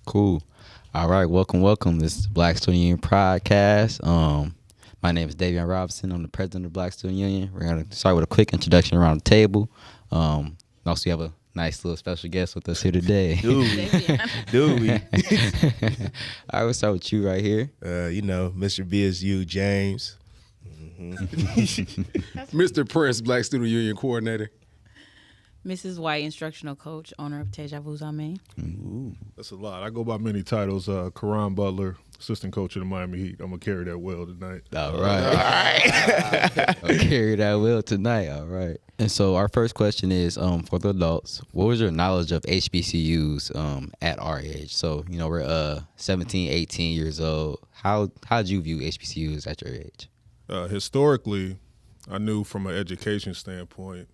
Cool. All right, welcome. This is Black Student Union Podcast. My name is Davion Robinson. I'm the president of Black Student Union. We're gonna start with a quick introduction around the table. Also, we have a nice little special guest with us here today. Do we? All right, we'll start with you right here. Mr. BSU James. Mr. Prince, Black Student Union Coordinator. Mrs. White, instructional coach, owner of Tasia Main. That's a lot. I go by many titles. Caron Butler, assistant coach of the Miami Heat. I'm going to carry that well tonight. All right. I'll carry that well tonight. All right. And so our first question is for the adults, what was your knowledge of HBCUs at our age? So, we're 17, 18 years old. How did you view HBCUs at your age? Historically, I knew from an education standpoint,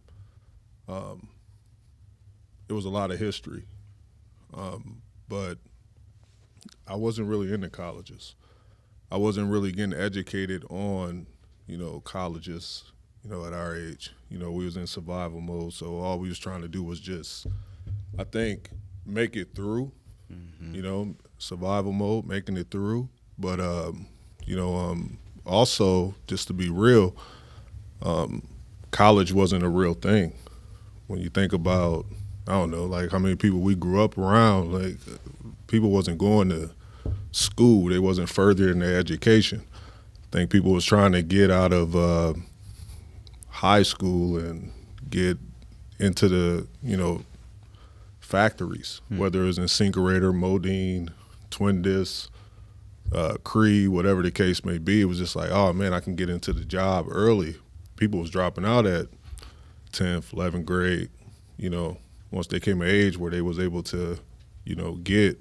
it was a lot of history, but I wasn't really into colleges. I wasn't really getting educated on, colleges, at our age. We was in survival mode, so all we was trying to do was just, I think, make it through, survival mode, making it through. But, also, just to be real, college wasn't a real thing. When you think about, I don't know, like how many people we grew up around, like people wasn't going to school. They wasn't furthering their education. I think people was trying to get out of high school and get into the, factories, whether it was Incinerator, Modine, Twin Disc, Cree, whatever the case may be. It was just like, oh, man, I can get into the job early. People was dropping out at 10th, 11th grade, once they came of age where they was able to, get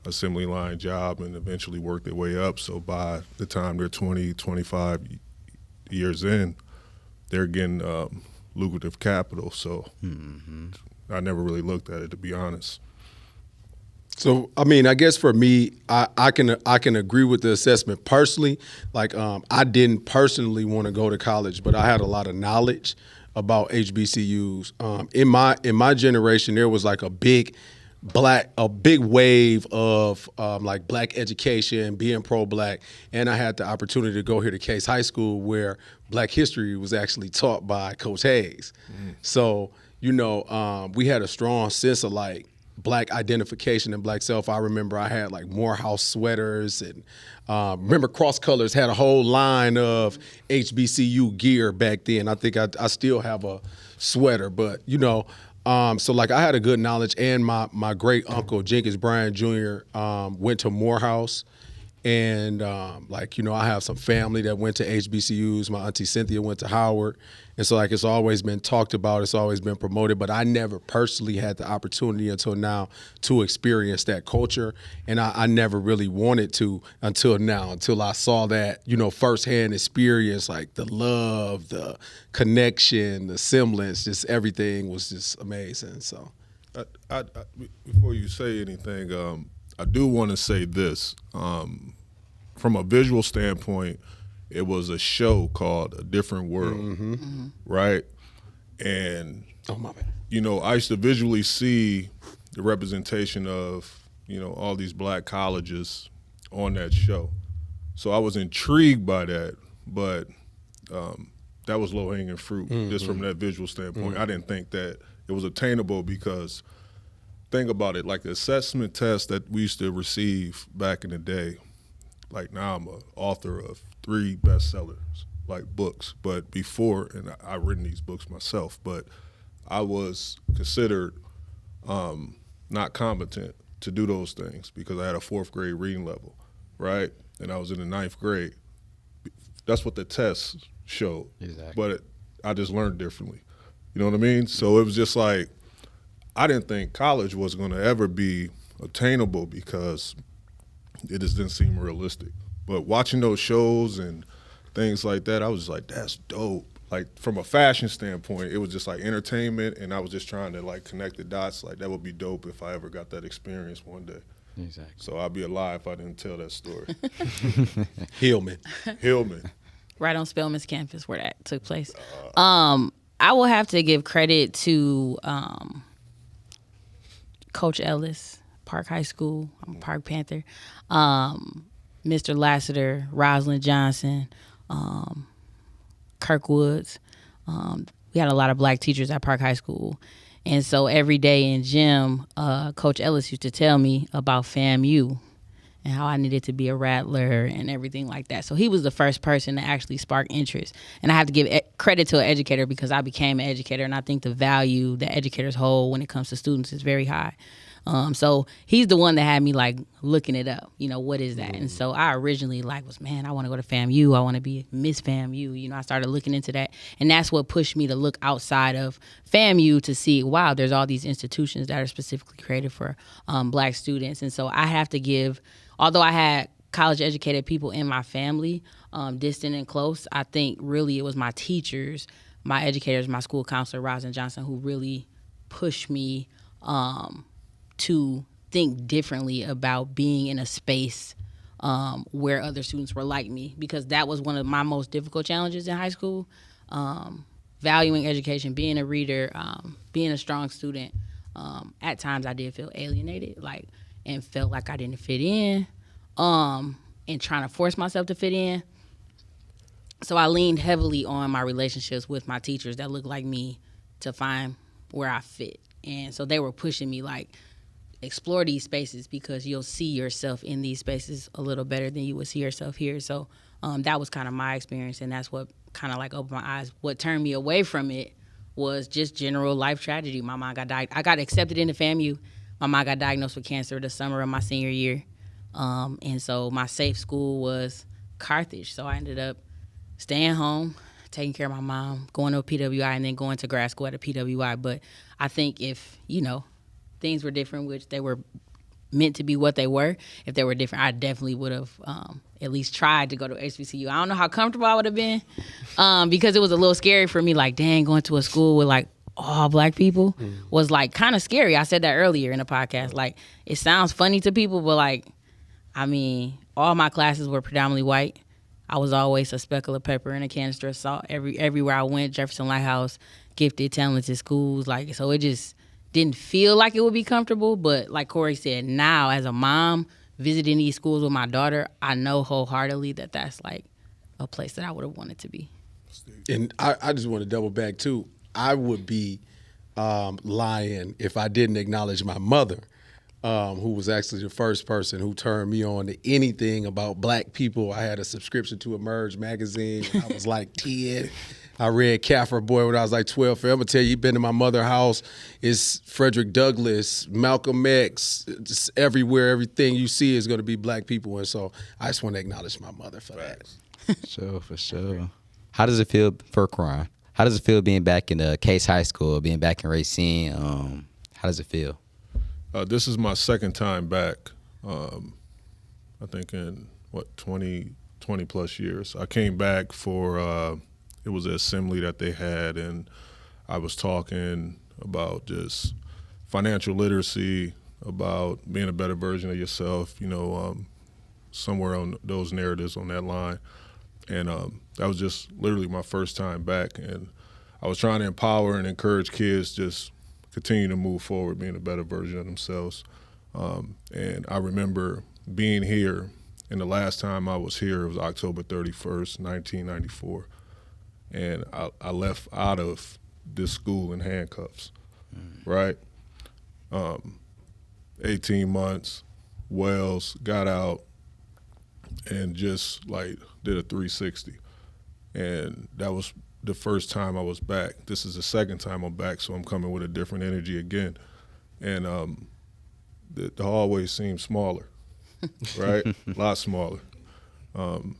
assembly line job and eventually work their way up. So by the time they're 20, 25 years in, they're getting lucrative capital. So I never really looked at it, to be honest. So, I guess for me, I can agree with the assessment personally. Like, I didn't personally want to go to college, but I had a lot of knowledge about HBCUs. In my generation, there was like a big wave of like black education, being pro-black, and I had the opportunity to go here to Case High School where black history was actually taught by Coach Hayes. So, we had a strong sense of like black identification and black self. I remember I had like Morehouse sweaters and remember Cross Colors had a whole line of HBCU gear back then. I think I still have a sweater, but so like I had a good knowledge, and my great uncle Jenkins Bryan Jr. Went to Morehouse, and I have some family that went to HBCUs. My auntie Cynthia went to Howard, and so like it's always been talked about, it's always been promoted, but I never personally had the opportunity until now to experience that culture, and I never really wanted to until now, until I saw that firsthand experience, like the love, the connection, the semblance, just everything was just amazing. So, I before you say anything, I do want to say this. From a visual standpoint, it was a show called A Different World, right? And, my bad. I used to visually see the representation of, all these black colleges on that show. So I was intrigued by that, but that was low-hanging fruit just from that visual standpoint. I didn't think that it was attainable because think about it, like the assessment test that we used to receive back in the day, like now I'm an author of 3 bestsellers, like books. But before, and I've written these books myself, but I was considered not competent to do those things because I had a 4th grade reading level, right? And I was in the 9th grade. That's what the tests showed. Exactly. But I just learned differently. You know what I mean? So it was just like, I didn't think college was going to ever be attainable because it just didn't seem realistic. But watching those shows and things like that, I was just like, that's dope. Like from a fashion standpoint, it was just like entertainment, and I was just trying to like connect the dots. Like that would be dope if I ever got that experience one day. Exactly. So I'd be a lie if I didn't tell that story. Hillman. Right on Spelman's campus where that took place. I will have to give credit to Coach Ellis. Park High School. I'm a Park Panther. Mr. Lassiter, Rosalind Johnson, Kirk Woods. We had a lot of black teachers at Park High School. And so every day in gym, Coach Ellis used to tell me about FAMU and how I needed to be a rattler and everything like that. So he was the first person to actually spark interest. And I have to give credit to an educator because I became an educator, and I think the value that educators hold when it comes to students is very high. So he's the one that had me like looking it up, what is that? And so I originally was, man, I want to go to FAMU. I want to be Miss FAMU. I started looking into that. And that's what pushed me to look outside of FAMU to see, wow, there's all these institutions that are specifically created for black students. And so I have to give, although I had college educated people in my family, distant and close, I think really it was my teachers, my educators, my school counselor, Rosalind Johnson, who really pushed me to think differently about being in a space where other students were like me, because that was one of my most difficult challenges in high school. Valuing education, being a reader, being a strong student. At times I did feel alienated, and felt like I didn't fit in, and trying to force myself to fit in. So I leaned heavily on my relationships with my teachers that looked like me to find where I fit. And so they were pushing me explore these spaces because you'll see yourself in these spaces a little better than you would see yourself here. So that was kind of my experience, and that's what kind of opened my eyes. What turned me away from it was just general life tragedy. My mom got I got accepted into FAMU. My mom got diagnosed with cancer the summer of my senior year. And so my safe school was Carthage. So I ended up staying home, taking care of my mom, going to a PWI, and then going to grad school at a PWI. But I think if, things were different, which they were meant to be what they were, if they were different, I definitely would have at least tried to go to HBCU. I don't know how comfortable I would have been because it was a little scary for me, dang, going to a school with all black people was kind of scary. I said that earlier in the podcast. It sounds funny to people, but all my classes were predominantly white. I was always a speckle of pepper and a canister of salt everywhere I went. Jefferson Lighthouse, gifted, talented schools. So it just didn't feel like it would be comfortable. But like Corey said, now as a mom visiting these schools with my daughter, I know wholeheartedly that that's a place that I would have wanted to be. And I just want to double back too. I would be lying if I didn't acknowledge my mother, who was actually the first person who turned me on to anything about black people. I had a subscription to Emerge magazine when I was 10. I read Kaffir Boy when I was 12. I'm going to tell you, you've been to my mother's house. It's Frederick Douglass, Malcolm X, just everywhere. Everything you see is going to be black people. And so I just want to acknowledge my mother for that. For sure. How does it feel for Caron? How does it feel being back in Case High School, being back in Racine? How does it feel? This is my second time back, I think in, 20 plus years. I came back for, it was an assembly that they had, and I was talking about just financial literacy, about being a better version of yourself, somewhere on those narratives on that line. And that was just literally my first time back. And I was trying to empower and encourage kids just continue to move forward, being a better version of themselves. And I remember being here, and the last time I was here, it was October 31st, 1994. And I left out of this school in handcuffs, right? 18 months, Wells, got out, and just did a 360. And that was the first time I was back. This is the second time I'm back, so I'm coming with a different energy again. And the hallway seems smaller, right? A lot smaller. But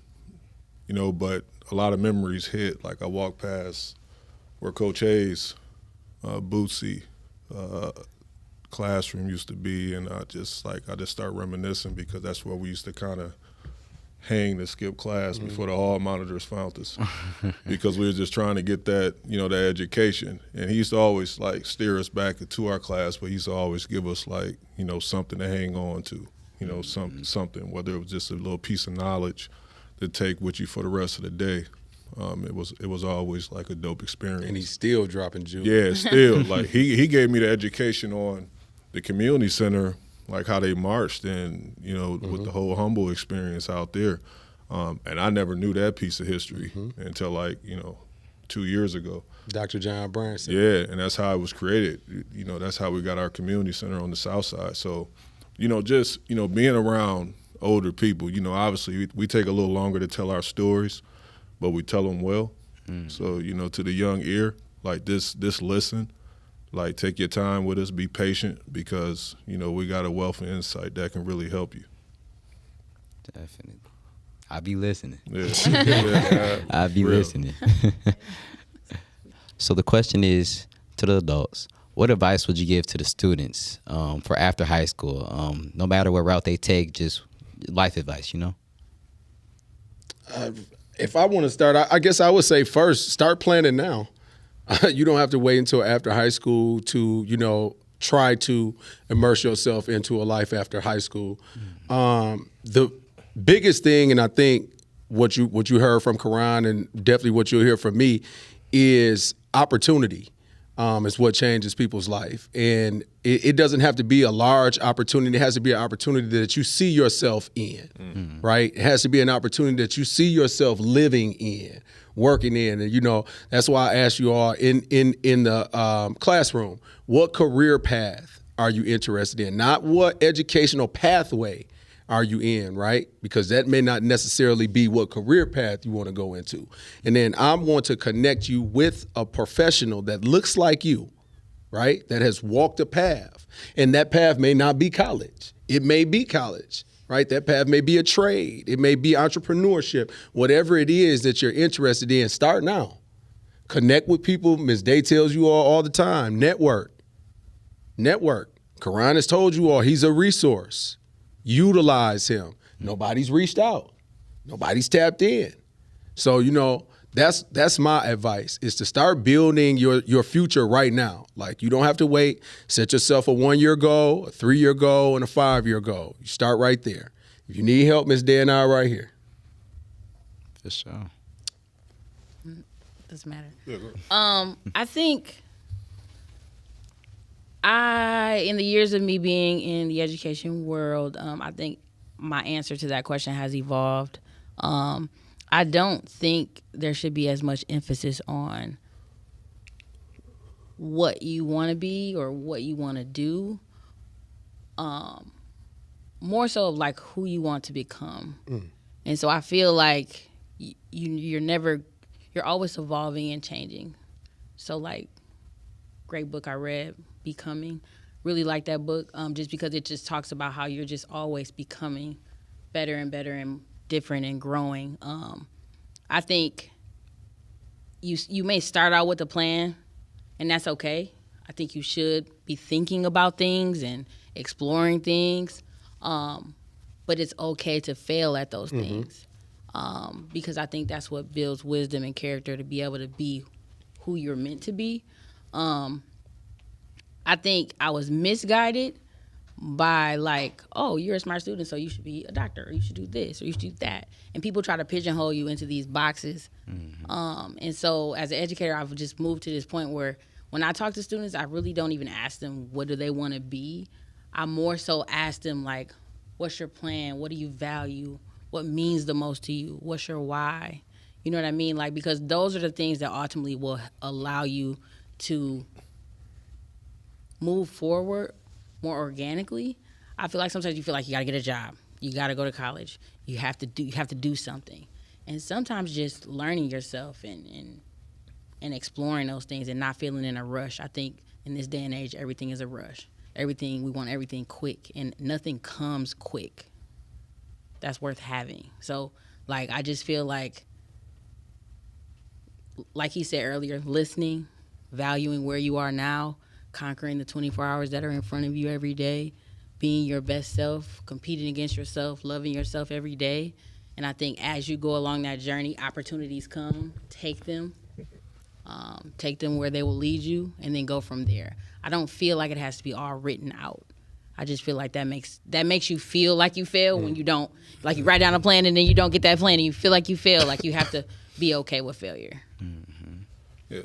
a lot of memories hit. I walked past where Coach Hayes' Bootsy classroom used to be, and I just start reminiscing because that's where we used to kind of hang to skip class before the hall monitors found us because we were just trying to get that, that education. And he used to always steer us back to our class, but he used to always give us something to hang on to, something, whether it was just a little piece of knowledge to take with you for the rest of the day. It was always a dope experience. And he's still dropping jewels. Yeah, still. He gave me the education on the community center like how they marched and, with the whole Humble experience out there. And I never knew that piece of history until 2 years ago. Dr. John Branson. Yeah, and that's how it was created. That's how we got our community center on the south side. So, just, being around older people, obviously we take a little longer to tell our stories, but we tell them well. So, to the young ear, like this listen, like take your time with us, be patient, because, we got a wealth of insight that can really help you. Definitely. I'll be listening. Yeah. I'll be listening. So the question is to the adults, what advice would you give to the students for after high school? No matter what route they take, just life advice, If I want to start, I guess I would say first, start planning now. You don't have to wait until after high school to, try to immerse yourself into a life after high school. The biggest thing, and I think what you heard from Caron and definitely what you'll hear from me, is opportunity. Is what changes people's life. And it doesn't have to be a large opportunity. It has to be an opportunity that you see yourself in, right? It has to be an opportunity that you see yourself living in, working in. And, that's why I asked you all in the classroom, what career path are you interested in? Not what educational pathway are you in, right? Because that may not necessarily be what career path you want to go into. And then I want to connect you with a professional that looks like you, right? That has walked a path. And that path may not be college. It may be college, right? That path may be a trade. It may be entrepreneurship. Whatever it is that you're interested in, start now. Connect with people. Ms. Day tells you all the time, network. Caron has told you all he's a resource. Utilize him. Nobody's reached out. Nobody's tapped in. So, that's my advice, is to start building your future right now. Like, you don't have to wait. Set yourself a 1-year goal, a 3-year goal, and a 5-year goal. You start right there. If you need help, Ms. Day and I are right here. For sure. Doesn't matter. Yeah, go ahead. I think in the years of me being in the education world, I think my answer to that question has evolved. I don't think there should be as much emphasis on what you want to be or what you want to do. More so of like who you want to become. And so I feel like you're always evolving and changing. So like, great book I read, Becoming. Really like that book, just because it just talks about how you're just always becoming better and better and different and growing. I think you may start out with a plan, and that's okay. I think you should be thinking about things and exploring things, but it's okay to fail at those things, because I think that's what builds wisdom and character to be able to be who you're meant to be. I think I was misguided by like, oh, you're a smart student, so you should be a doctor, or you should do this, or you should do that. And people try to pigeonhole you into these boxes. And so as an educator, I've just moved to this point where when I talk to students, I really don't even ask them what do they want to be. I more so ask them like, what's your plan? What do you value? What means the most to you? What's your why? You know what I mean? Like, because those are the things that ultimately will allow you to move forward more organically. I feel like sometimes you feel like you got to get a job, you got to go to college, you have to do something, and sometimes just learning yourself and exploring those things and not feeling in a rush. I think in this day and age, everything is a rush. We want everything quick, and nothing comes quick that's worth having. So like, I just feel like he said earlier, listening, valuing where you are now, conquering the 24 hours that are in front of you every day, being your best self, competing against yourself, loving yourself every day. And I think as you go along that journey, opportunities come, take them where they will lead you, and then go from there. I don't feel like it has to be all written out. I just feel like that makes you feel like you fail when you don't, like you write down a plan and then you don't get that plan and you feel like you fail. Like, you have to be okay with failure. Yeah,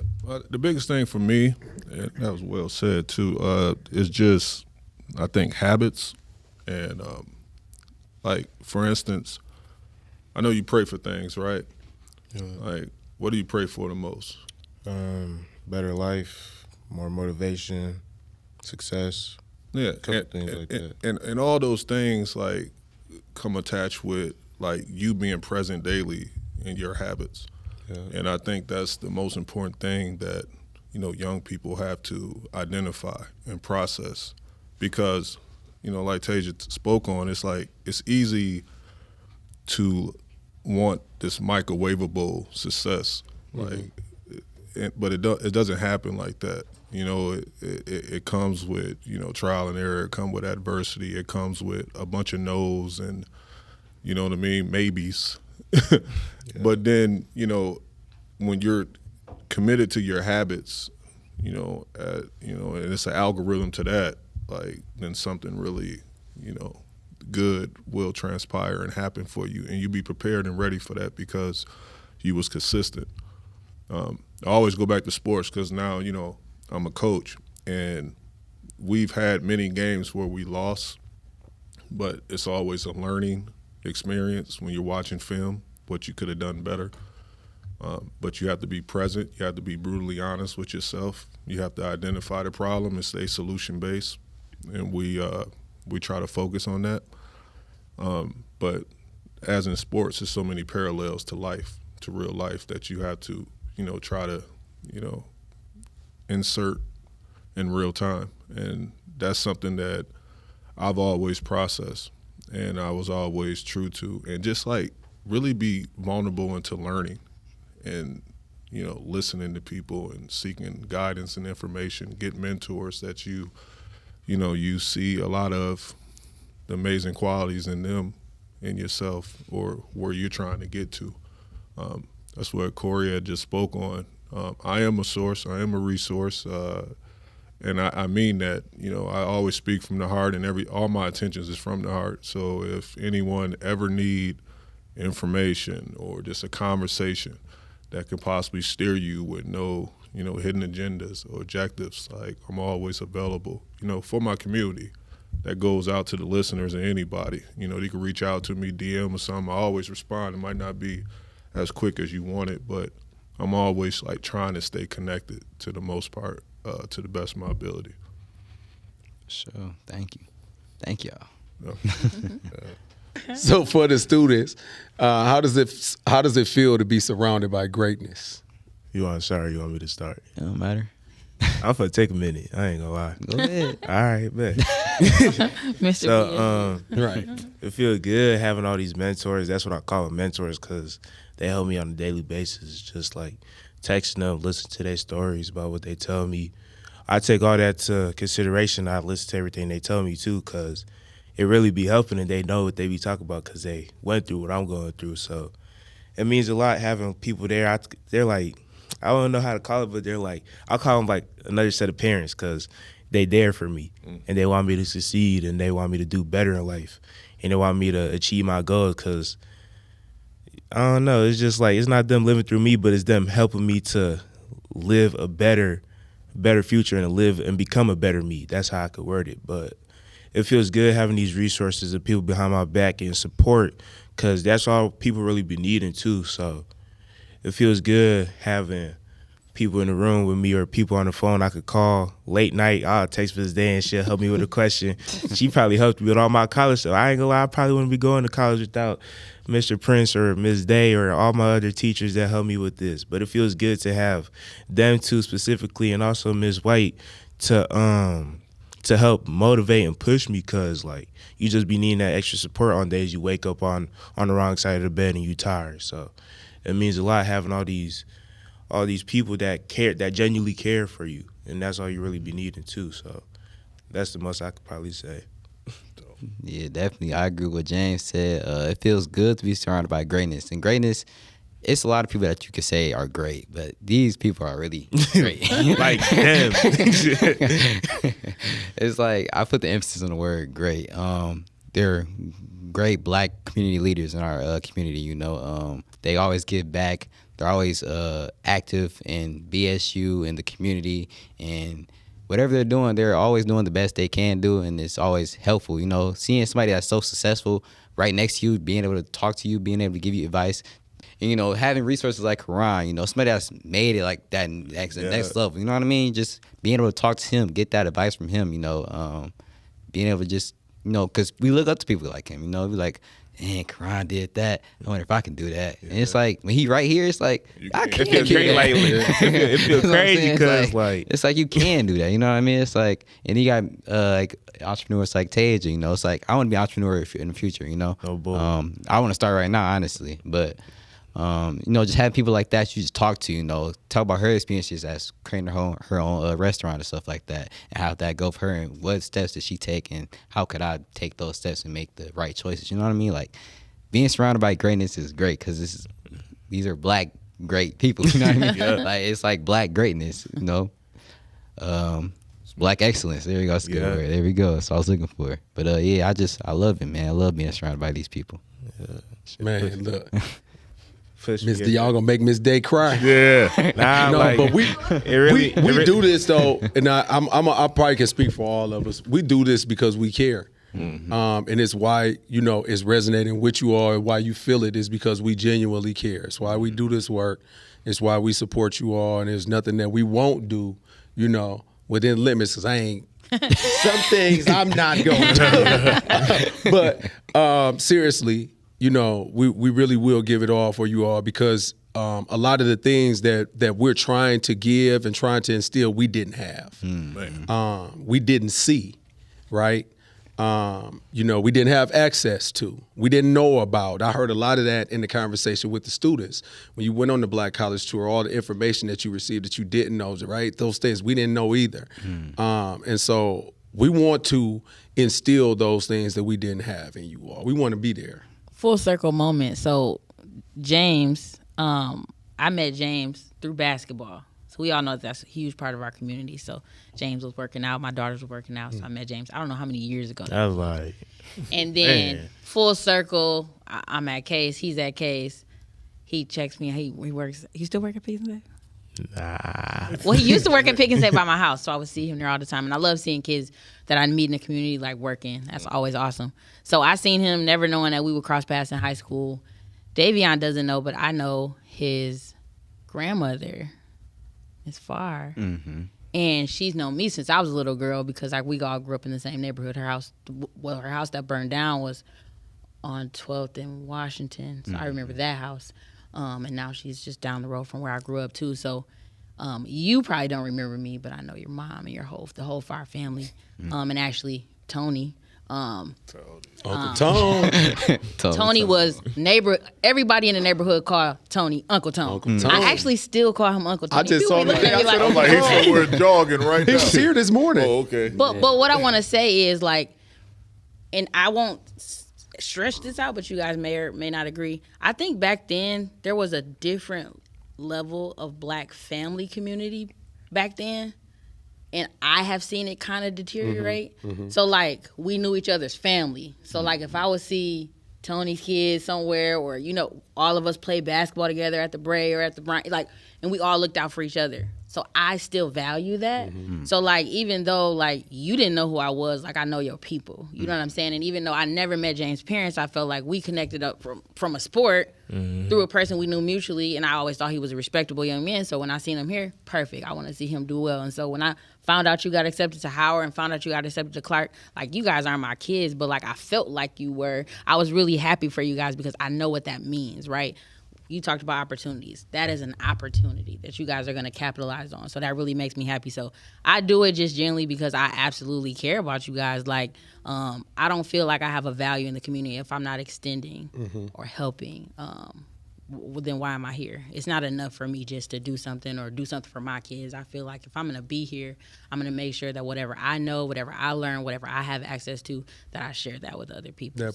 the biggest thing for me, and that was well said too, is just, I think, habits. And like, for instance, I know you pray for things, right? Yeah. Like, what do you pray for the most? Better life, more motivation, success. Yeah, Couple things like that. And all those things like come attached with like you being present daily in your habits. Yeah. And I think that's the most important thing that, you know, young people have to identify and process, because, you know, like Tasia spoke on, it's like it's easy to want this microwavable success, like, but it doesn't happen like that. You know, it comes with, you know, trial and error. It comes with adversity. It comes with a bunch of no's and, you know what I mean, maybes. But then, you know, when you're committed to your habits, you know, and it's an algorithm to that, like, then something really, you know, good will transpire and happen for you, and you be prepared and ready for that because you was consistent. I always go back to sports because now, you know, I'm a coach, and we've had many games where we lost, but it's always a learning experience when you're watching film, what you could have done better. But you have to be present. You have to be brutally honest with yourself. You have to identify the problem and stay solution-based, and we try to focus on that. But as in sports, there's so many parallels to life, to real life, that you have to, you know, try to, you know, insert in real time. And that's something that I've always processed and I was always true to. And just like really be vulnerable into learning and, you know, listening to people and seeking guidance and information, get mentors that you know, you see a lot of the amazing qualities in them, in yourself, or where you're trying to get to. That's what Corey had just spoke on. I am a source. I am a resource. And I mean that, you know, I always speak from the heart, and all my intentions is from the heart. So if anyone ever need information or just a conversation that could possibly steer you with no, you know, hidden agendas or objectives, like, I'm always available, you know, for my community. That goes out to the listeners and anybody. You know, they can reach out to me, DM or something. I always respond. It might not be as quick as you want it, but I'm always like trying to stay connected to the most part, to the best of my ability. Sure. Thank you. Thank y'all. Yeah. So for the students, how does it feel to be surrounded by greatness? You want to start or you want me to start? It don't matter. I'm finna take a minute. I ain't gonna lie. Go ahead. All right, bet. Mr. So, Right. it feels good having all these mentors. That's what I call them, mentors, because they help me on a daily basis. Just like texting them, listen to their stories about what they tell me. I take all that to consideration. I listen to everything they tell me too, because it really be helping, and they know what they be talking about because they went through what I'm going through. So it means a lot having people there. They're like, I don't know how to call it, but they're like, I'll call them like another set of parents, because they there for me, and they want me to succeed, and they want me to do better in life, and they want me to achieve my goals, because I don't know, it's just like, it's not them living through me, but it's them helping me to live a better future and live and become a better me. That's how I could word it. But it feels good having these resources and people behind my back and support, because that's all people really be needing too. So it feels good having people in the room with me or people on the phone I could call late night. I'll text Ms. Day and she'll help me with a question. She probably helped me with all my college stuff. I ain't gonna lie, I probably wouldn't be going to college without Mr. Prince or Ms. Day or all my other teachers that helped me with this. But it feels good to have them two specifically, and also Ms. White to help motivate and push me, because like, you just be needing that extra support on days you wake up on the wrong side of the bed and you tired. So it means a lot having all these people that care, that genuinely care for you, and that's all you really be needing too. So that's the most I could probably say. Yeah, definitely. I agree with what James said. It feels good to be surrounded by greatness. And greatness, it's a lot of people that you could say are great, but these people are really great. Like, damn. It's like, I put the emphasis on the word great. They're great black community leaders in our community, you know. They always give back. They're always active in BSU, in the community, and whatever they're doing, they're always doing the best they can do, and it's always helpful. You know, seeing somebody that's so successful right next to you, being able to talk to you, being able to give you advice, and, you know, having resources like Caron, you know, somebody that's made it like that next level. You know what I mean? Just being able to talk to him, get that advice from him. You know, being able to just, you know, because we look up to people like him. You know, we like, man, Caron did that. I wonder if I can do that. Yeah. And it's like, when he right here, it's like, I can't do that. It feels crazy because, like, it's like you can do that. You know what I mean? It's like, and he got like entrepreneurs like Tasia. You know, it's like, I want to be an entrepreneur in the future. You know, I want to start right now, honestly. But you know, just having people like that you just talk to, you know, talk about her experiences as creating her own restaurant and stuff like that, and how that go for her, and what steps did she take, and how could I take those steps and make the right choices. You know what I mean? Like, being surrounded by greatness is great, because these are black great people. You know what I mean? Like, it's like black greatness. You know, black excellence. There we go. There we go. That's what I was looking for. But yeah, I love it, man. I love being surrounded by these people. Man, look. Miss D, y'all gonna make Miss Day cry. Yeah, no, like, but we do this though, and I probably can speak for all of us. We do this because we care, and it's why, you know, it's resonating with you all. Why you feel it is because we genuinely care. It's why we do this work. It's why we support you all, and there's nothing that we won't do, you know, within limits. Because I ain't some things I'm not going to do, but seriously. You know, we really will give it all for you all, because a lot of the things that we're trying to give and trying to instill, we didn't have. We didn't see, right? You know, we didn't have access to. We didn't know about. I heard a lot of that in the conversation with the students. When you went on the Black College Tour, all the information that you received that you didn't know, right? Those things we didn't know either. And so we want to instill those things that we didn't have in you all. We want to be there. Full circle moment. So James, I met James through basketball. So we all know that's a huge part of our community. So James was working out. My daughters were working out. So I met James. I don't know how many years ago. I was like. And then full circle, I'm at Case. He's at Case. He checks me. He works. You still work at Pick and Save? Nah. Well, he used to work at Pick and Save by my house, so I would see him there all the time. And I love seeing kids that I meet in the community, like, working. That's always awesome. So I seen him, never knowing that we would cross paths in high school. Davion doesn't know, but I know his grandmother is far. And she's known me since I was a little girl, because we all grew up in the same neighborhood. Her house that burned down was on 12th and Washington. So I remember that house. And now she's just down the road from where I grew up too. So you probably don't remember me, but I know your mom and the whole Fire family. And actually Tony. Uncle Tone. Tony was neighbor. Everybody in the neighborhood called Tony Uncle Tone. Uncle Tone. I actually still call him Uncle Tone. I just saw him today. I'm like, he's somewhere jogging right now. He was here this morning. Oh, okay. But what I want to say is, like, and I won't stretch this out, but you guys may or may not agree. I think back then there was a different level of black family community back then, and I have seen it kind of deteriorate. So, like, we knew each other's family. So, like, if I would see Tony's kids somewhere, or, you know, all of us play basketball together at the Bray or at the Bryant, like, and we all looked out for each other. So I still value that. So, like, even though, like, you didn't know who I was, like, I know your people. You know what I'm saying? And even though I never met James' parents, I felt like we connected up from a sport through a person we knew mutually, and I always thought he was a respectable young man. So when I seen him here, perfect. I want to see him do well. And so when I found out you got accepted to Howard and found out you got accepted to Clark, like, you guys aren't my kids, but, like, I felt like you were. I was really happy for you guys, because I know what that means, right? You talked about opportunities. That is an opportunity that you guys are going to capitalize on. So that really makes me happy. So I do it just genuinely because I absolutely care about you guys. Like, I don't feel like I have a value in the community if I'm not extending or helping. Well, then why am I here? It's not enough for me just to do something or do something for my kids. I feel like if I'm going to be here, I'm going to make sure that whatever I know, whatever I learn, whatever I have access to, that I share that with other people.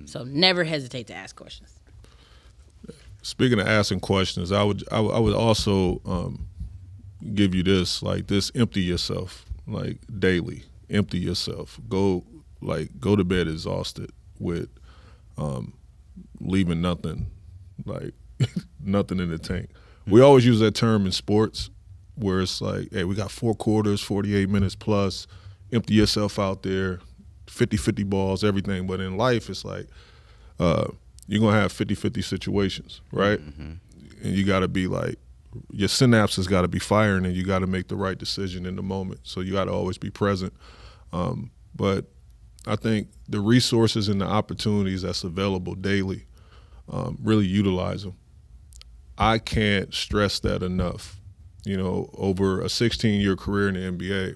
So never hesitate to ask questions. Speaking of asking questions, I would also give you this, like, this: empty yourself, like, daily. Empty yourself. Go to bed exhausted with leaving nothing, like nothing in the tank. We always use that term in sports, where it's like, hey, we got 4 quarters, 48 minutes plus, empty yourself out there, 50-50 balls, everything. But in life, it's like you're going to have 50-50 situations, right? Mm-hmm. And you got to be like, your synapses got to be firing, and you got to make the right decision in the moment. So you got to always be present. But I think the resources and the opportunities that's available daily, really utilize them. I can't stress that enough. You know, over a 16-year career in the NBA,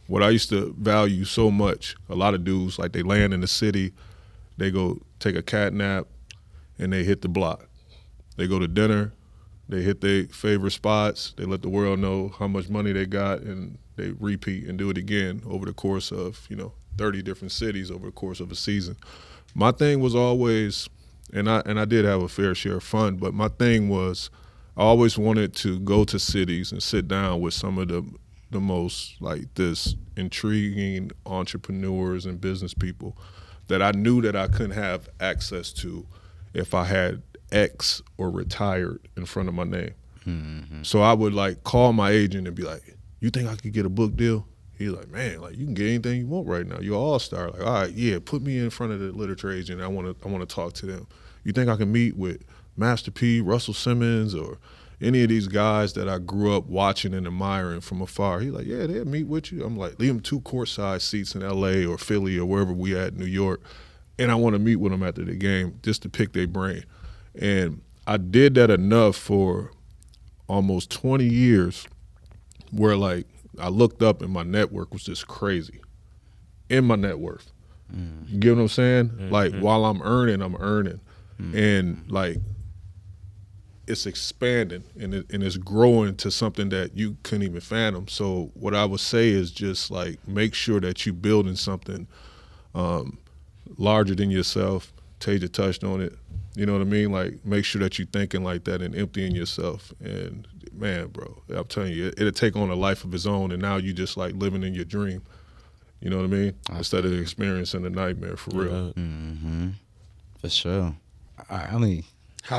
what I used to value so much, a lot of dudes, like they land in the city, they go take a cat nap, and they hit the block. They go to dinner, they hit their favorite spots, they let the world know how much money they got, and they repeat and do it again over the course of, 30 different cities over the course of a season. My thing was always, and I did have a fair share of fun, but my thing was I always wanted to go to cities and sit down with some of the most like this intriguing entrepreneurs and business people that I knew that I couldn't have access to if I had X or retired in front of my name. Mm-hmm. So I would like call my agent and be like, you think I could get a book deal? He's like, man, like you can get anything you want right now. You're an all-star. Like, all right, yeah, put me in front of the literature agent. I want to talk to them. You think I can meet with Master P, Russell Simmons, or any of these guys that I grew up watching and admiring from afar? He's like, yeah, they'll meet with you. I'm like, leave them 2 courtside seats in L.A. or Philly or wherever we at in New York, and I want to meet with them after the game just to pick their brain. And I did that enough for almost 20 years where, like, I looked up and my network was just crazy in my net worth. You get what I'm saying? Mm-hmm. Like, while I'm earning. Mm-hmm. And, like, it's expanding and it's growing to something that you couldn't even fathom. So what I would say is just, like, make sure that you're building something larger than yourself. Tasia touched on it. You know what I mean? Like, make sure that you're thinking like that and emptying yourself. And, man, bro, I'm telling you, it'll take on a life of its own, and now you just, like, living in your dream. You know what I mean? Instead of experiencing a nightmare, for real. Mm-hmm. For sure. All right, let me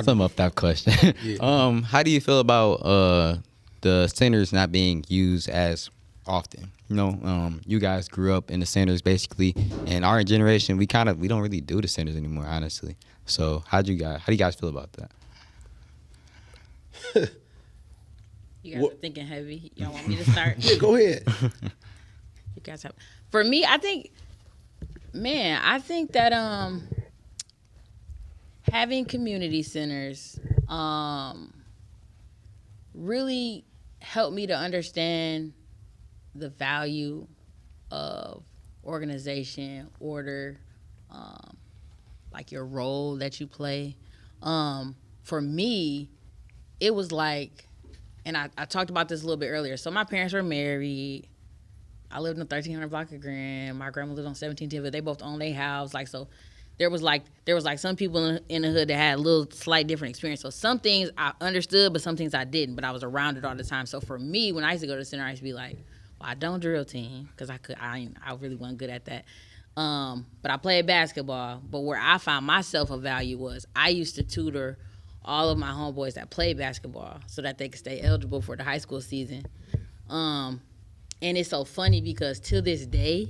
sum up that question. Yeah. How do you feel about the centers not being used as often? You know, you guys grew up in the centers basically, and our generation, we don't really do the centers anymore, honestly. So how do you guys feel about that? You guys are thinking heavy. Y'all want me to start? Yeah, go ahead. You guys have. For me, I think that having community centers really helped me to understand the value of organization, order, like your role that you play. For me, it was like, and I talked about this a little bit earlier. So my parents were married. I lived in the 1300 block of Grand. My grandma lived on 1710, but they both owned their house. Like, so there was like some people in the hood that had a little slight different experience. So some things I understood, but some things I didn't, but I was around it all the time. So for me, when I used to go to the center, I used to be like, well, I don't drill team because I really wasn't good at that. But I played basketball. But where I found myself a value was I used to tutor all of my homeboys that played basketball so that they could stay eligible for the high school season. And it's so funny because to this day,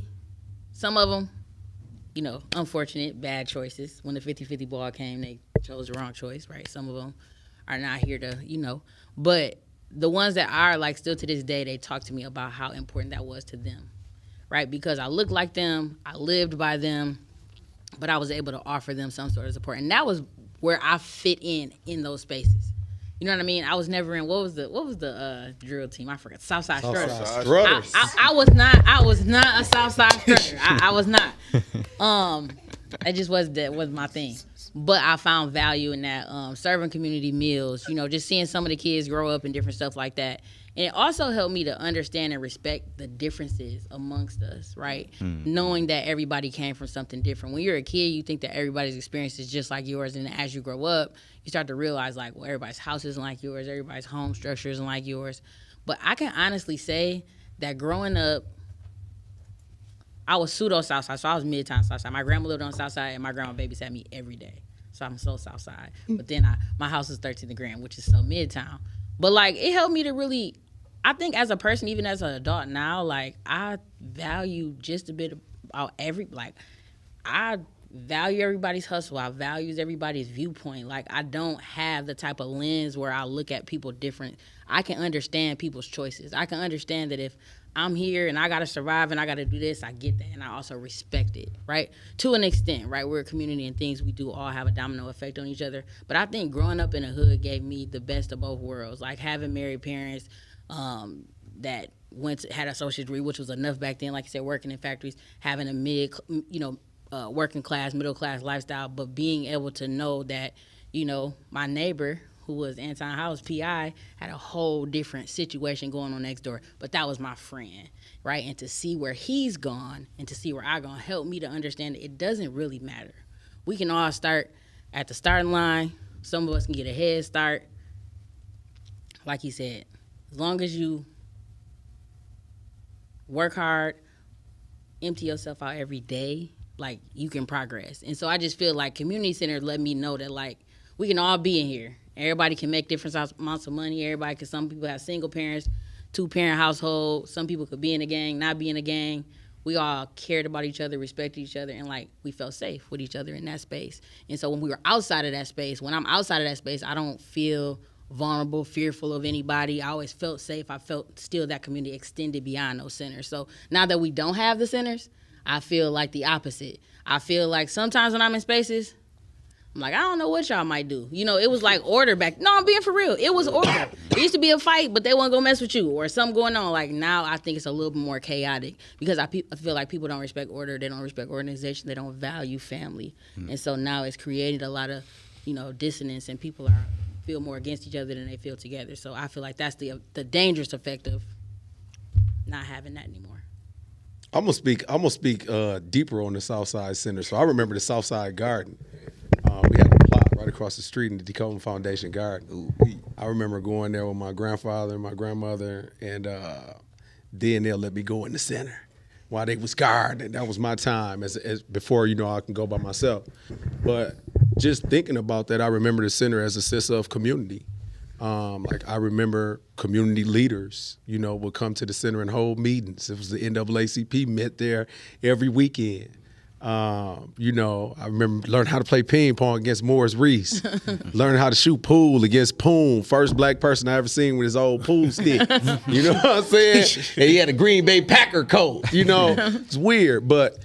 some of them, unfortunate, bad choices. When the 50-50 ball came, they chose the wrong choice, right? Some of them are not here to, But the ones that are, like, still to this day, they talk to me about how important that was to them, right? Because I looked like them, I lived by them, but I was able to offer them some sort of support. And that was where I fit in those spaces. You know what I mean? I was never in what was the drill team? I forgot. Southside Strutters. I was not a Southside Strutter. I was not. It just was my thing. But I found value in that, serving community meals. Just seeing some of the kids grow up and different stuff like that. And it also helped me to understand and respect the differences amongst us, right? Knowing that everybody came from something different. When you're a kid, you think that everybody's experience is just like yours. And as you grow up, you start to realize, like, well, everybody's house isn't like yours. Everybody's home structure isn't like yours. But I can honestly say that growing up, I was pseudo Southside. So I was mid-time Southside. My grandma lived on Southside, and my grandma babysat me every day. So I'm so Southside. But then my house is 13th Grand, which is so mid-town. But, like, it helped me to really I think as a person, even as an adult now, like I value just a bit about I value everybody's hustle. I values everybody's viewpoint. Like I don't have the type of lens where I look at people different. I can understand people's choices. I can understand that if I'm here and I got to survive and I got to do this, I get that. And I also respect it, right? To an extent, right? We're a community and things we do all have a domino effect on each other. But I think growing up in a hood gave me the best of both worlds. Like having married parents that had an associate degree, which was enough back then, like you said, working in factories, having a working class, middle class lifestyle, but being able to know that, my neighbor who was Anton House PI had a whole different situation going on next door, but that was my friend, right? And to see where he's gone and to see where I gone helped me to understand that it doesn't really matter. We can all start at the starting line. Some of us can get a head start. Like he said, as long as you work hard, empty yourself out every day, like you can progress. And so I just feel like community centers let me know that like we can all be in here. Everybody can make different amounts of money. Everybody can, some people have single parents, 2-parent household. Some people could be in a gang, not be in a gang. We all cared about each other, respected each other, and like we felt safe with each other in that space. And so when we were outside of that space, when I'm outside of that space, I don't feel vulnerable, fearful of anybody. I always felt safe. I felt still that community extended beyond those centers. So now that we don't have the centers, I feel like the opposite. I feel like sometimes when I'm in spaces, I'm like, I don't know what y'all might do. It was like order back. No, I'm being for real. It was order. It used to be a fight, but they won't go mess with you or something going on. Like now I think it's a little bit more chaotic because I feel like people don't respect order. They don't respect organization. They don't value family. And so now it's created a lot of, dissonance and people feel more against each other than they feel together. So I feel like that's the dangerous effect of not having that anymore. I'm gonna speak deeper on the Southside Center. So I remember the Southside Garden. We had a plot right across the street in the Decoman Foundation Garden. I remember going there with my grandfather and my grandmother, and then they'll let me go in the center while they was guarding. That was my time as before I can go by myself. But just thinking about that, I remember the center as a sense of community. I remember community leaders, would come to the center and hold meetings. It was the NAACP met there every weekend. I remember learning how to play ping pong against Morris Reese, learning how to shoot pool against Poon, first black person I ever seen with his old pool stick. You know what I'm saying? And he had a Green Bay Packer coat. It's weird, but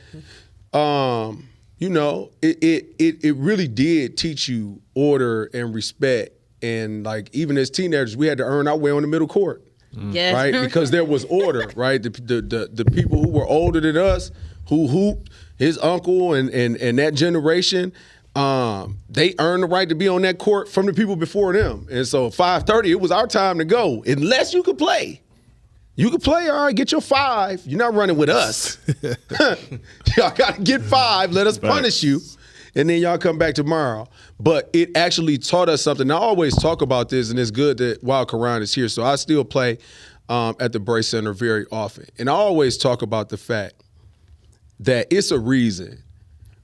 it really did teach you order and respect. And like even as teenagers, we had to earn our way on the middle court, Yes. right? Because there was order, right? The people who were older than us, who hooped, his uncle and that generation, they earned the right to be on that court from the people before them. And so 5:30, it was our time to go, unless you could play. You could play, all right, get your 5. You're not running with us. Y'all got to get 5. Let us punish you. And then y'all come back tomorrow. But it actually taught us something. I always talk about this, and it's good that while Caron is here. So I still play at the Brace Center very often. And I always talk about the fact that it's a reason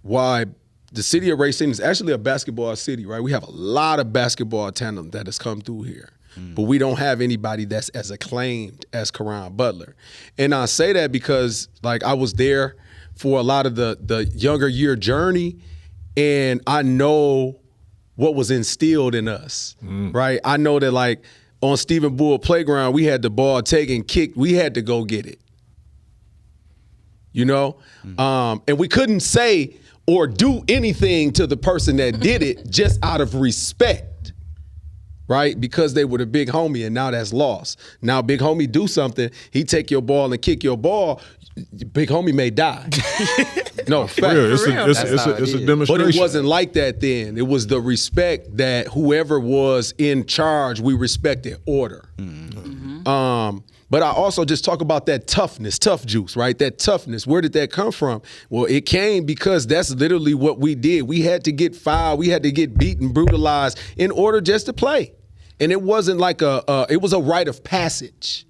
why the city of Racine is actually a basketball city, right? We have a lot of basketball talent that has come through here. But we don't have anybody that's as acclaimed as Caron Butler. And I say that because, like, I was there for a lot of the younger year journey, and I know what was instilled in us, right? I know that, like, on Stephen Bull Playground, we had the ball taken, kicked. We had to go get it, and we couldn't say or do anything to the person that did it just out of respect, right? Because they were the big homie, and now that's lost. Now big homie do something, he take your ball and kick your ball, big homie may die. No, fact. It's a demonstration. But it wasn't like that then. It was the respect that whoever was in charge, we respected order. But I also just talk about that toughness, tough juice, right? That toughness. Where did that come from? Well, it came because that's literally what we did. We had to get fouled. We had to get beaten, brutalized in order just to play. And it wasn't like it was a rite of passage.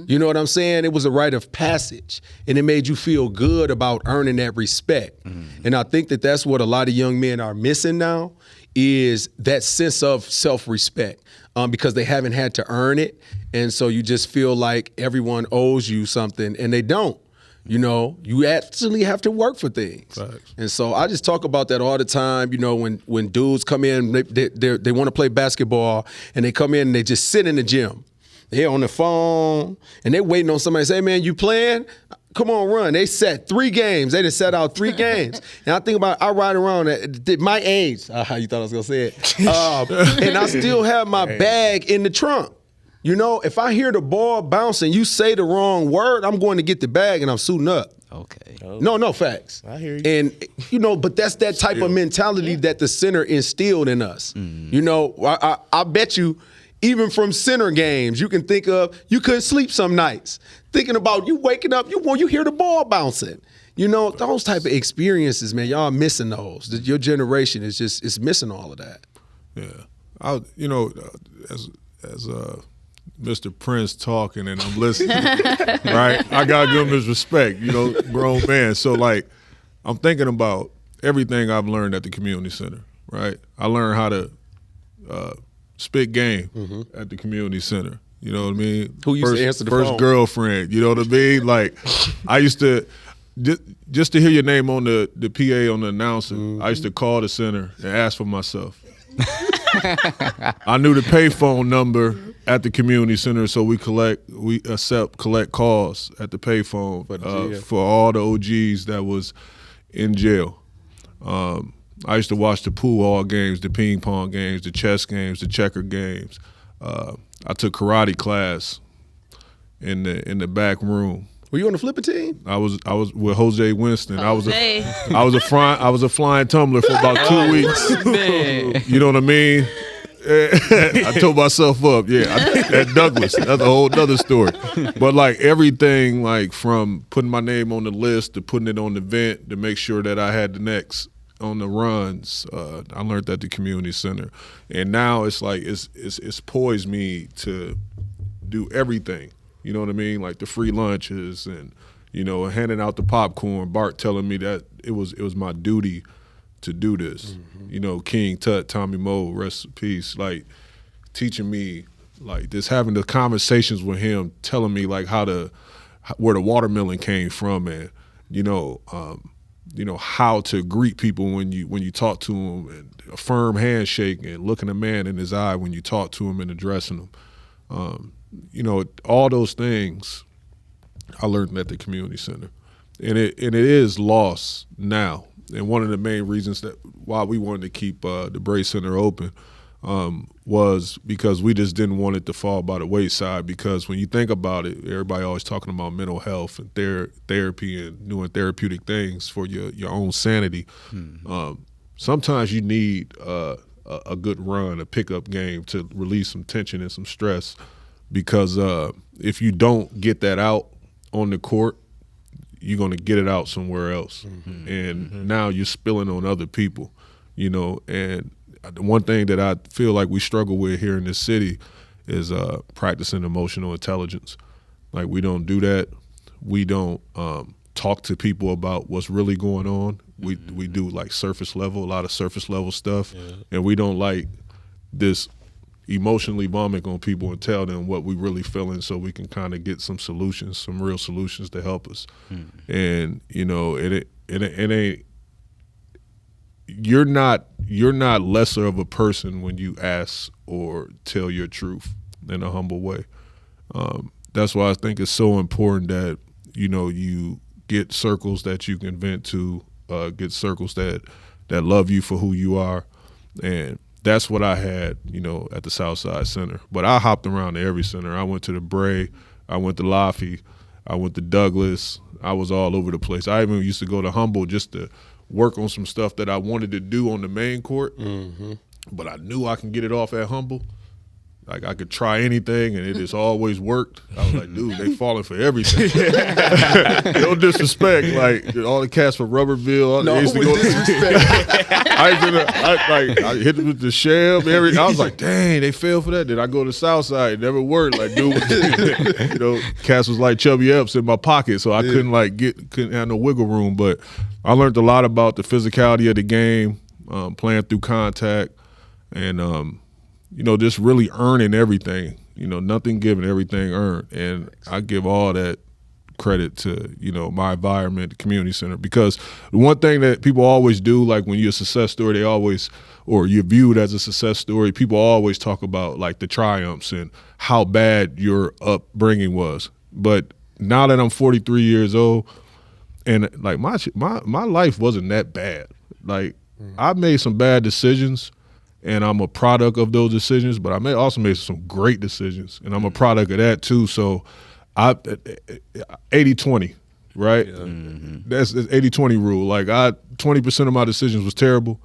You know what I'm saying? It was a rite of passage, and it made you feel good about earning that respect. And I think that that's what a lot of young men are missing now, is that sense of self-respect. because they haven't had to earn it. And so you just feel like everyone owes you something, and they don't. You know, you actually have to work for things. Facts. And so I just talk about that all the time. You know, when dudes come in, they want to play basketball, and they come in and they just sit in the gym. They're on the phone, and they're waiting on somebody to say, man, you playing? Come on, run. They set 3 games. They just set out 3 games. And I think about, I ride around at my age. How you thought I was going to say it. And I still have my bag in the trunk. You know, if I hear the ball bouncing, you say the wrong word, I'm going to get the bag and I'm suiting up. Okay. No, facts. I hear you. And, you know, but that's that type of mentality that the center instilled in us. You know, I bet you, even from center games, you can think of, you couldn't sleep some nights. Thinking about you waking up, you hear the ball bouncing. You know, those type of experiences, man, y'all missing those. Your generation is it's missing all of that. Yeah. You know, as Mr. Prince talking and I'm listening, right? I gotta give him his respect, you know, grown man. So like, I'm thinking about everything I've learned at the community center, right? I learned how to spit game at the community center. You know what I mean? Who used to answer the phone? First girlfriend, you know what I mean? Like, I used to, just to hear your name on the PA on the announcer, I used to call the center and ask for myself. I knew the payphone number at the community center, so we collect calls at the payphone for all the OGs that was in jail. I used to watch the pool hall games, the ping pong games, the chess games, the checker games. I took karate class in the back room. Were you on the flipping team? I was with Jose Winston. I was a flying tumbler for about 2 weeks. Man. You know what I mean? I told myself up. At Douglas. That's a whole other story. But like everything, like from putting my name on the list to putting it on the vent to make sure that I had the next on the runs, I learned at the community center. And now it's like it's poised me to do everything. You know what I mean? Like the free lunches and, you know, handing out the popcorn. Bart telling me that it was my duty to do this. You know, King Tut, Tommy Moe, rest in peace. Like teaching me like this, having the conversations with him, telling me like where the watermelon came from, and you know how to greet people when you talk to them, and a firm handshake and looking a man in his eye when you talk to him and addressing him. You know, all those things I learned at the community center, and it is lost now. And one of the main reasons that why we wanted to keep the Bray Center open was because we just didn't want it to fall by the wayside. Because when you think about it, everybody always talking about mental health and therapy and doing therapeutic things for your own sanity. Sometimes you need a good run, a pickup game to release some tension and some stress. Because if you don't get that out on the court, you're going to get it out somewhere else. And now you're spilling on other people, you know. And the one thing that I feel like we struggle with here in this city is practicing emotional intelligence. Like, we don't do that. We don't talk to people about what's really going on. We do like surface level, a lot of surface level stuff. And we don't like this emotionally vomit on people and tell them what we really feeling, so we can kind of get some solutions, some real solutions to help us. And you know, it ain't, you're not lesser of a person when you ask or tell your truth in a humble way. That's why I think it's so important that, you know, you get circles that you can vent to, get circles that love you for who you are. And that's what I had, you know, at the Southside Center. But I hopped around to every center. I went to the Bray, I went to Laffey, I went to Douglas. I was all over the place. I even used to go to Humble just to work on some stuff that I wanted to do on the main court. But I knew I can get it off at Humble. Like, I could try anything, and it has always worked. I was like, dude, they falling for everything. No disrespect. Like, all the cats from Rubberville. No, with disrespect. I hit them with the sham. I was like, dang, they fell for that. Then I go to Southside. It never worked. Like, dude, you know, cats was like Chubby Epps in my pocket, so I couldn't have no wiggle room. But I learned a lot about the physicality of the game, playing through contact, and just really earning everything. Nothing given, everything earned. And I give all that credit to, my environment, the community center. Because the one thing that people always do, like when you're a success story, or you're viewed as a success story, people always talk about like the triumphs and how bad your upbringing was. But now that I'm 43 years old, and like my life wasn't that bad. Like I made some bad decisions, and I'm a product of those decisions, but I also made some great decisions, and I'm a product of that too. So I 80-20, right? Yeah. That's 80-20 rule. Like 20% of my decisions was terrible,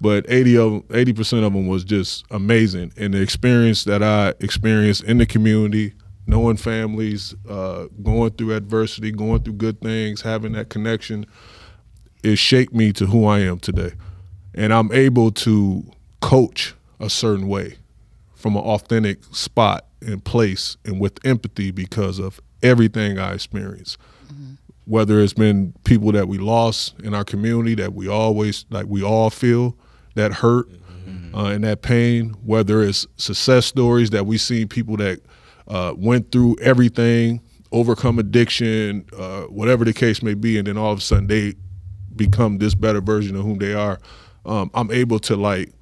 but 80% of them was just amazing. And the experience that I experienced in the community, knowing families, going through adversity, going through good things, having that connection, it shaped me to who I am today. And I'm able to coach a certain way from an authentic spot and place and with empathy because of everything I experienced. Whether it's been people that we lost in our community that we all feel that hurt and that pain, whether it's success stories that we see people that went through everything, overcome addiction, whatever the case may be, and then all of a sudden they become this better version of whom they are. I'm able to like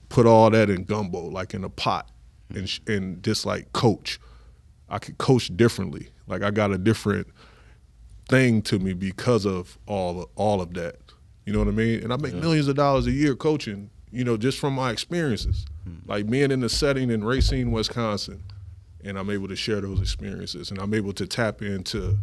put all that in gumbo, like in a pot, and just like coach. I could coach differently. Like I got a different thing to me because of all of that. You know what I mean? And I make millions of dollars a year coaching, just from my experiences. Like being in the setting in Racine, Wisconsin, and I'm able to share those experiences, and I'm able to tap into,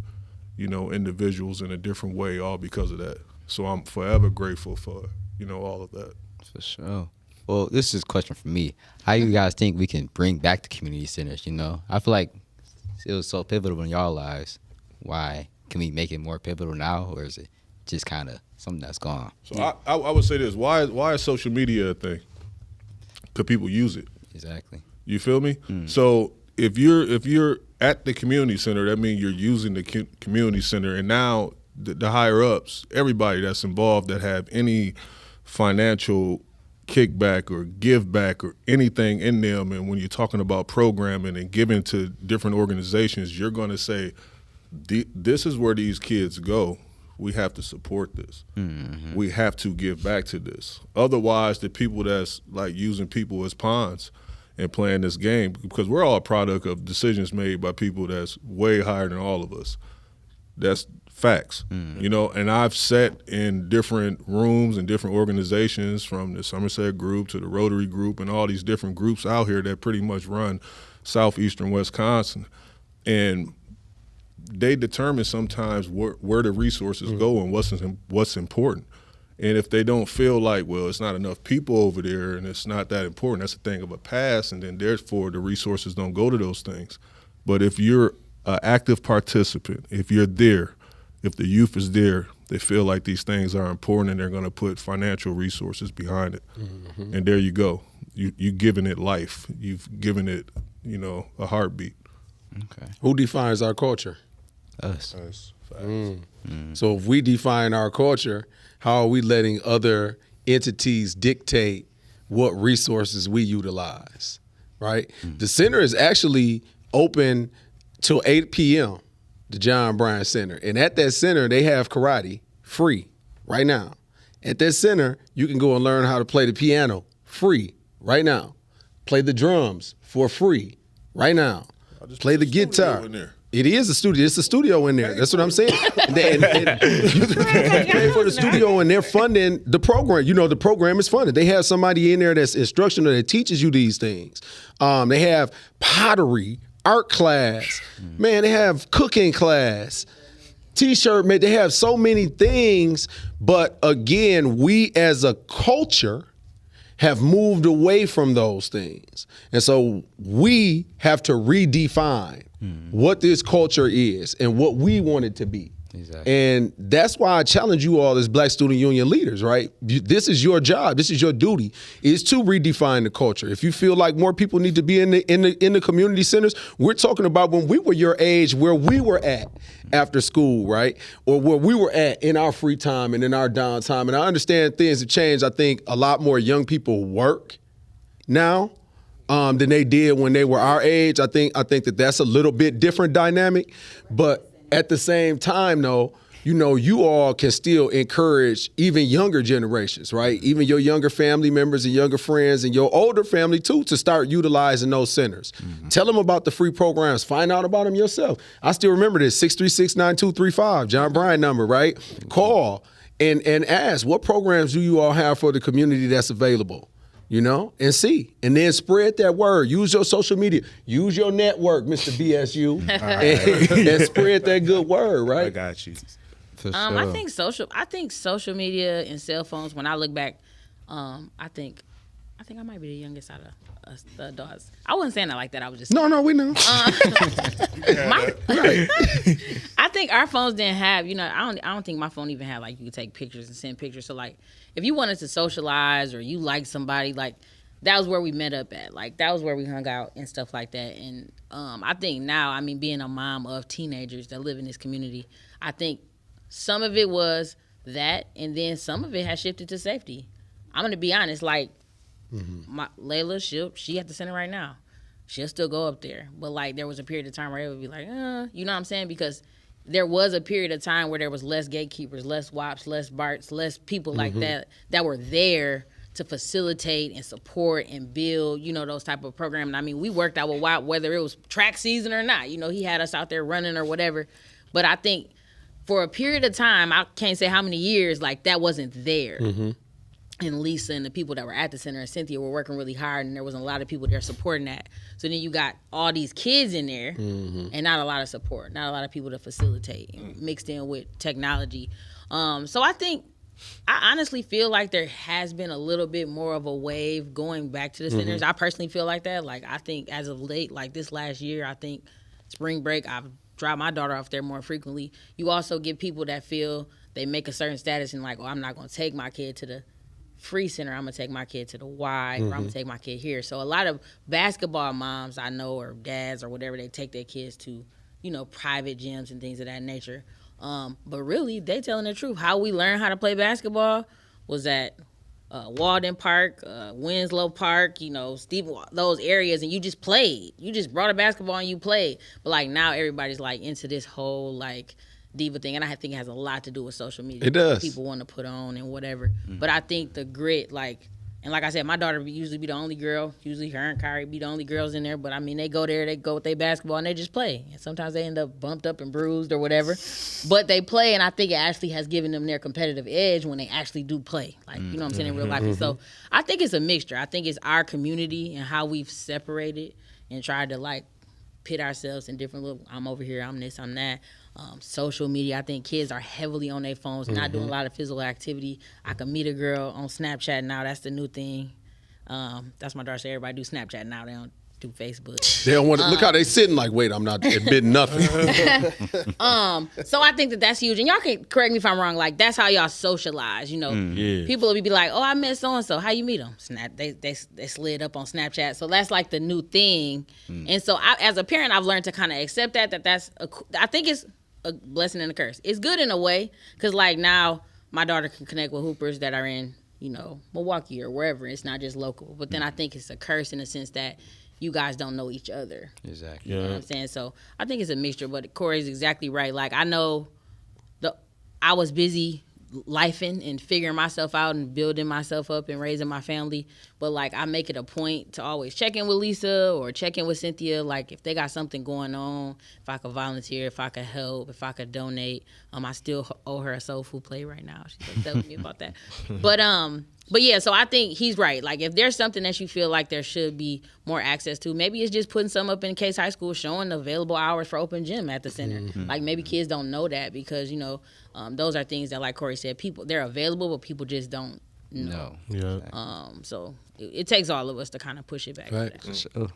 individuals in a different way, all because of that. So I'm forever grateful for, all of that. For sure. Well, this is a question for me. How you guys think we can bring back the community centers, I feel like it was so pivotal in y'all lives. Why? Can we make it more pivotal now, or is it just kind of something that's gone? So I would say this. Why is social media a thing? Because people use it. Exactly. You feel me? So if you're at the community center, that means you're using the community center, and now the higher ups, everybody that's involved that have any financial kickback or give back or anything in them, and when you're talking about programming and giving to different organizations, you're going to say, this is where these kids go. We have to support this. We have to give back to this. Otherwise, the people that's like using people as pawns and playing this game, because we're all a product of decisions made by people that's way higher than all of us. That's facts, and I've sat in different rooms and different organizations, from the Somerset group to the Rotary group and all these different groups out here that pretty much run southeastern Wisconsin. And they determine sometimes where the resources go and what's important. And if they don't feel like, well, it's not enough people over there and it's not that important, that's a thing of a past, and then therefore the resources don't go to those things. But if you're an active participant, if you're there, if the youth is there, they feel like these things are important and they're going to put financial resources behind it. And there you go. You've given it life. You've given it, a heartbeat. Okay. Who defines our culture? Us. So if we define our culture, how are we letting other entities dictate what resources we utilize, right? The center is actually open till 8 p.m., the John Bryant Center. And at that center, they have karate free right now. At that center, you can go and learn how to play the piano free right now. Play the drums for free right now. Play the guitar. It is a studio. It's a studio in there. That's what I'm saying. and you can pay for the studio, and they're funding the program. The program is funded. They have somebody in there that's instructional that teaches you these things. They have pottery, art class. Man, they have cooking class, T-shirt, man. They have so many things. But again, we as a culture have moved away from those things. And so we have to redefine what this culture is and what we want it to be. Exactly. And that's why I challenge you all as Black Student Union leaders, right? This is your job. This is your duty, is to redefine the culture. If you feel like more people need to be in the community centers, we're talking about when we were your age, where we were at after school, right? Or where we were at in our free time and in our downtime. And I understand things have changed. I think a lot more young people work now. than they did when they were our age. I think that that's a little bit different dynamic, but at the same time, though, you all can still encourage even younger generations, right? Even your younger family members and younger friends and your older family, too, to start utilizing those centers. Mm-hmm. Tell them about the free programs. Find out about them yourself. I still remember this, 636-9235, John Bryan number, right? Call and ask, what programs do you all have for the community that's available? And see. And then spread that word. Use your social media. Use your network, Mr. BSU, and spread that good word, right? I got you. For sure. I think social media and cell phones, when I look back, I think I might be the youngest out of us, the adults. I wasn't saying that like that. I was just No, we know. I think our phones didn't have, I don't think my phone even had like you could take pictures and send pictures. So like if you wanted to socialize or you liked somebody, like that was where we met up at. Like that was where we hung out and stuff like that. And I think now, being a mom of teenagers that live in this community, I think some of it was that, and then some of it has shifted to safety. I'm gonna be honest, like my Layla, she at the center right now. She'll still go up there, but like there was a period of time where it would be like, you know what I'm saying? Because there was a period of time where there was less gatekeepers, less WAPs, less BARTs, less people like that were there to facilitate and support and build, those type of programs. We worked out with WAP whether it was track season or not. He had us out there running or whatever. But I think for a period of time, I can't say how many years, like that wasn't there. And Lisa and the people that were at the center and Cynthia were working really hard, and there wasn't a lot of people there supporting that. So then you got all these kids in there and not a lot of support, not a lot of people to facilitate, mixed in with technology. So I honestly feel like there has been a little bit more of a wave going back to the centers. I personally feel like that. Like I think as of late, like this last year, I think spring break, I've dropped my daughter off there more frequently. You also get people that feel they make a certain status and like, I'm not going to take my kid to the free center. I'm going to take my kid to the Y, or I'm going to take my kid here. So a lot of basketball moms I know, or dads or whatever, they take their kids to, private gyms and things of that nature. But really, they telling the truth. How we learned how to play basketball was at Walden Park, Winslow Park, Stephen, those areas, and you just played. You just brought a basketball and you played. But like now everybody's like into this whole like diva thing, and I think it has a lot to do with social media. It does. People want to put on and whatever. But I think the grit, and like I said, my daughter usually be the only girl. Usually her and Kyrie be the only girls in there. But they go there, they go with their basketball, and they just play. And sometimes they end up bumped up and bruised or whatever. But they play, and I think it actually has given them their competitive edge when they actually do play. Like, you know what I'm saying, in real life. And so I think it's a mixture. I think it's our community and how we've separated and tried to, like, pit ourselves in different little, I'm over here, I'm this, I'm that. Social media, I think kids are heavily on their phones, not doing a lot of physical activity. I can meet a girl on Snapchat now. That's the new thing. That's my daughter say everybody do Snapchat now. They don't do Facebook. They don't want to look how they sitting like, wait, I'm not admitting nothing. So I think that's huge. And y'all can correct me if I'm wrong. Like that's how y'all socialize. People will be like, oh, I met so and so. How you meet them? They slid up on Snapchat. So that's like the new thing. And so as a parent, I've learned to kind of accept that. I think it's a blessing and a curse. It's good in a way because like now my daughter can connect with hoopers that are in Milwaukee or wherever. It's not just local. But then I think it's a curse in the sense that you guys don't know each other. Exactly. You know what I'm saying? So I think it's a mixture, but Corey's exactly right. Like I know I was busy lifing and figuring myself out and building myself up and raising my family. But like I make it a point to always check in with Lisa or check in with Cynthia. Like if they got something going on, if I could volunteer, if I could help, if I could donate. I still owe her a soul food plate right now. She's telling me about that. But yeah, so I think he's right. Like if there's something that you feel like there should be more access to, maybe it's just putting some up in Case High School, showing the available hours for open gym at the center. Like maybe kids don't know that because, those are things that, like Corey said, they're available, but people just don't know. So it takes all of us to kind of push it back. Right. To that. Sure.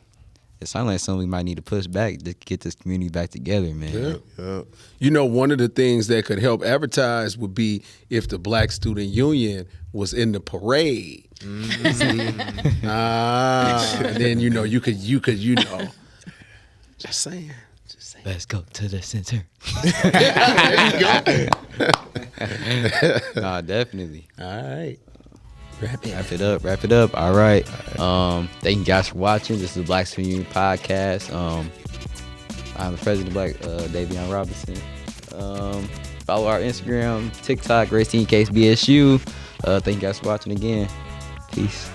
It sounds like something we might need to push back to get this community back together, man. Yeah. One of the things that could help advertise would be if the Black Student Union was in the parade. And then you could just saying. Let's go to the center. There you go. Nah, definitely. All right. Wrap it up. All right. Thank you guys for watching. This is the Black Community Podcast. I'm the president of Black, Davion Robinson. Follow our Instagram, TikTok, Racine Case BSU. Thank you guys for watching again. Peace.